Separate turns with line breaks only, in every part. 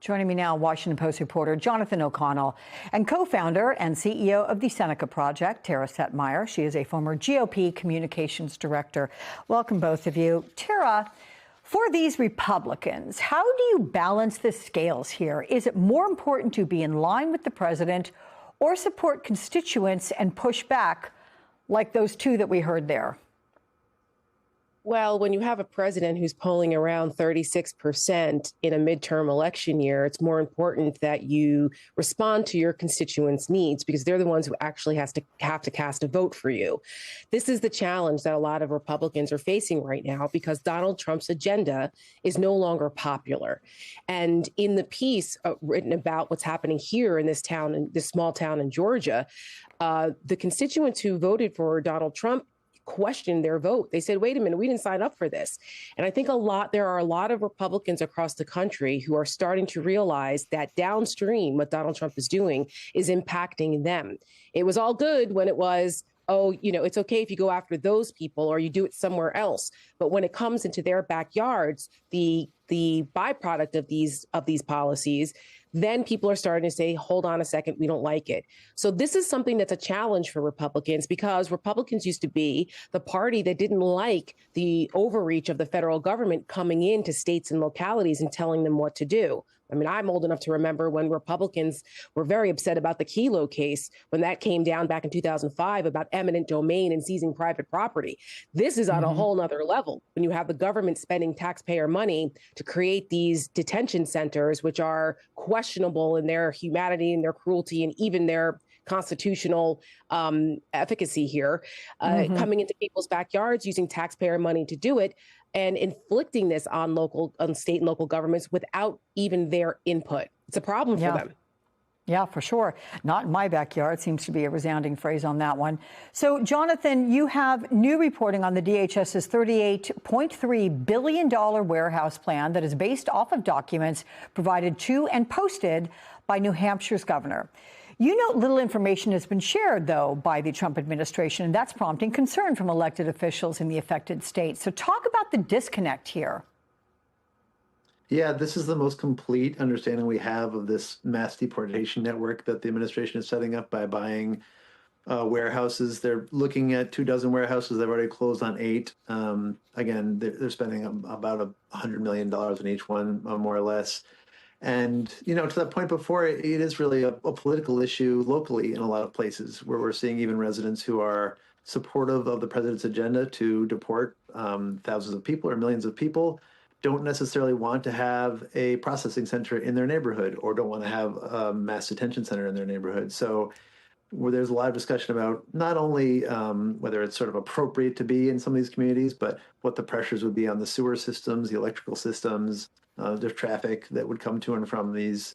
Joining me now, Washington Post reporter Jonathan O'Connell and co-founder and CEO of the Seneca Project, Tara Setmeyer. She is a former GOP communications director. Welcome, both of you. Tara, for these Republicans, how do you balance the scales here? Is it more important to be in line with the president or support constituents and push back like those two that we heard there?
Well, when you have a president who's polling around 36% in a midterm election year, it's more important that you respond to your constituents' needs because they're the ones who actually have to cast a vote for you. This is the challenge that a lot of Republicans are facing right now because Donald Trump's agenda is no longer popular. And in the piece written about what's happening here in this town, in this small town in Georgia, the constituents who voted for Donald Trump questioned their vote. They said, wait a minute, we didn't sign up for this. And I think there are a lot of Republicans across the country who are starting to realize that downstream, what Donald Trump is doing is impacting them. It was all good when it was, oh, it's okay if you go after those people or you do it somewhere else. But when it comes into their backyards, the byproduct of these policies, then people are starting to say, hold on a second, we don't like it. So this is something that's a challenge for Republicans because Republicans used to be the party that didn't like the overreach of the federal government coming into states and localities and telling them what to do. I mean, I'm old enough to remember when Republicans were very upset about the Kelo case when that came down back in 2005 about eminent domain and seizing private property. This is on a whole nother level when you have the government spending taxpayer money to create these detention centers, which are questionable in their humanity and their cruelty and even their constitutional efficacy here, coming into people's backyards using taxpayer money to do it and inflicting this on state and local governments without even their input. It's a problem for them.
Yeah, for sure. Not in my backyard seems to be a resounding phrase on that one. So, Jonathan, you have new reporting on the DHS's $38.3 billion warehouse plan that is based off of documents provided to and posted by New Hampshire's governor. You note little information has been shared, though, by the Trump administration, and that's prompting concern from elected officials in the affected states. So talk about the disconnect here.
Yeah, this is the most complete understanding we have of this mass deportation network that the administration is setting up by buying warehouses. They're looking at 24 warehouses. They've already closed on 8. Again, they're spending about $100 million in each one, more or less. And, to that point before, it is really a political issue locally in a lot of places where we're seeing even residents who are supportive of the president's agenda to deport thousands of people or millions of people don't necessarily want to have a processing center in their neighborhood or don't want to have a mass detention center in their neighborhood. So where there's a lot of discussion about not only whether it's sort of appropriate to be in some of these communities, but what the pressures would be on the sewer systems, the electrical systems, the traffic that would come to and from these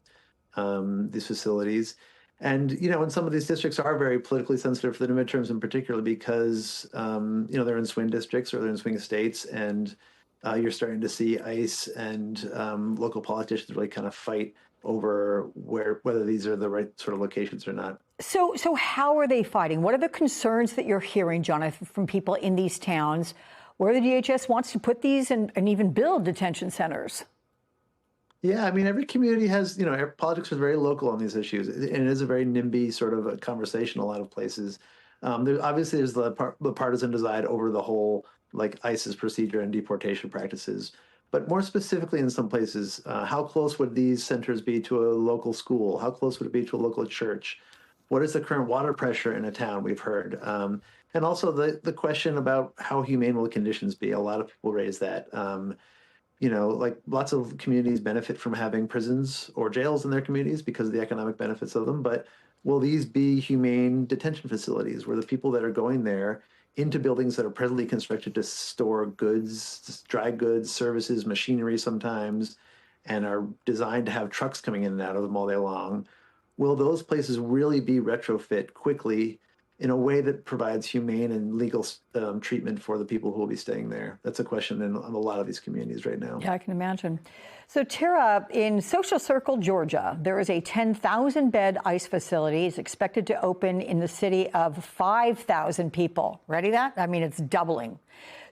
facilities. And, and some of these districts are very politically sensitive for the midterms in particular because, they're in swing districts or they're in swing states. And you're starting to see ICE and local politicians really kind of fight over whether these are the right sort of locations or not.
So how are they fighting? What are the concerns that you're hearing, Jonathan, from people in these towns where the DHS wants to put these and even build detention centers?
Yeah, I mean, every community has, politics is very local on these issues, and it is a very NIMBY sort of a conversation in a lot of places. There's the partisan divide over the whole, like, ICE's procedure and deportation practices. But more specifically in some places, how close would these centers be to a local school? How close would it be to a local church? What is the current water pressure in a town, we've heard? And also the question about how humane will the conditions be? A lot of people raise that. Like lots of communities benefit from having prisons or jails in their communities because of the economic benefits of them. But will these be humane detention facilities where the people that are going there into buildings that are presently constructed to store goods, dry goods, services, machinery sometimes, and are designed to have trucks coming in and out of them all day long, will those places really be retrofit quickly in a way that provides humane and legal treatment for the people who will be staying there? That's a question in a lot of these communities right now.
Yeah, I can imagine. So, Tara, in Social Circle, Georgia, there is a 10,000-bed ICE facility. It's expected to open in the city of 5,000 people. Ready that? I mean, it's doubling.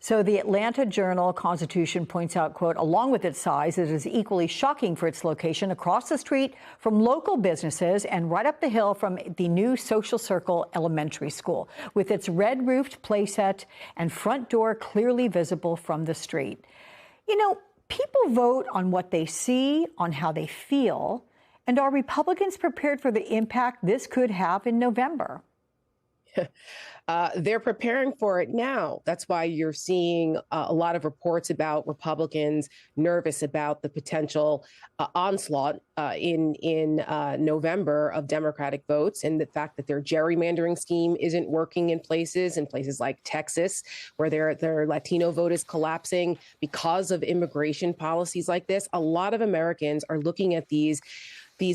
So the Atlanta Journal-Constitution points out, quote, along with its size, it is equally shocking for its location across the street from local businesses and right up the hill from the new Social Circle Elementary School, with its red-roofed playset and front door clearly visible from the street. You know, people vote on what they see, on how they feel. And are Republicans prepared for the impact this could have in November?
They're preparing for it now. That's why you're seeing a lot of reports about Republicans nervous about the potential onslaught in November of Democratic votes, and the fact that their gerrymandering scheme isn't working in places like Texas, where their Latino vote is collapsing because of immigration policies like this. A lot of Americans are looking at these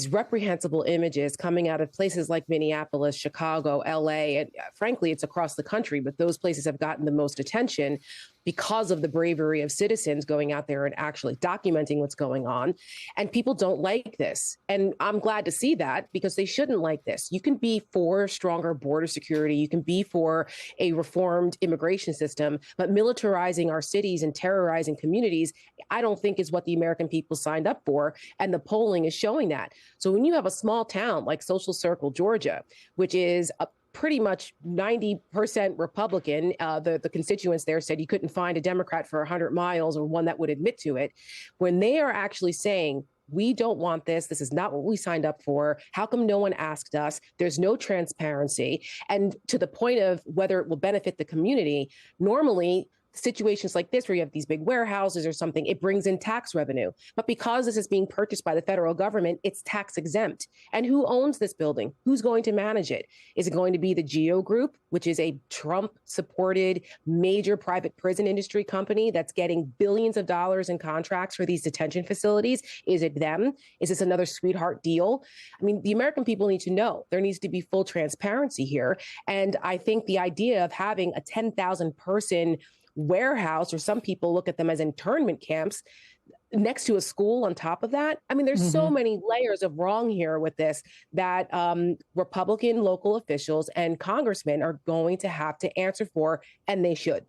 reprehensible images coming out of places like Minneapolis, Chicago, LA, and frankly, it's across the country, but those places have gotten the most attention because of the bravery of citizens going out there and actually documenting what's going on. And people don't like this. And I'm glad to see that, because they shouldn't like this. You can be for stronger border security. You can be for a reformed immigration system, but militarizing our cities and terrorizing communities, I don't think is what the American people signed up for. And the polling is showing that. So when you have a small town like Social Circle, Georgia, which is pretty much 90% Republican. The constituents there said you couldn't find a Democrat for 100 miles or one that would admit to it. When they are actually saying, we don't want this. This is not what we signed up for. How come no one asked us? There's no transparency. And to the point of whether it will benefit the community, normally situations like this, where you have these big warehouses or something, it brings in tax revenue. But because this is being purchased by the federal government, it's tax exempt. And who owns this building? Who's going to manage it? Is it going to be the GEO Group, which is a Trump-supported major private prison industry company that's getting billions of dollars in contracts for these detention facilities? Is it them? Is this another sweetheart deal? I mean, the American people need to know. There needs to be full transparency here. And I think the idea of having a 10,000 person warehouse, or some people look at them as internment camps, next to a school on top of that. I mean, there's so many layers of wrong here with this that Republican local officials and congressmen are going to have to answer for, and they should.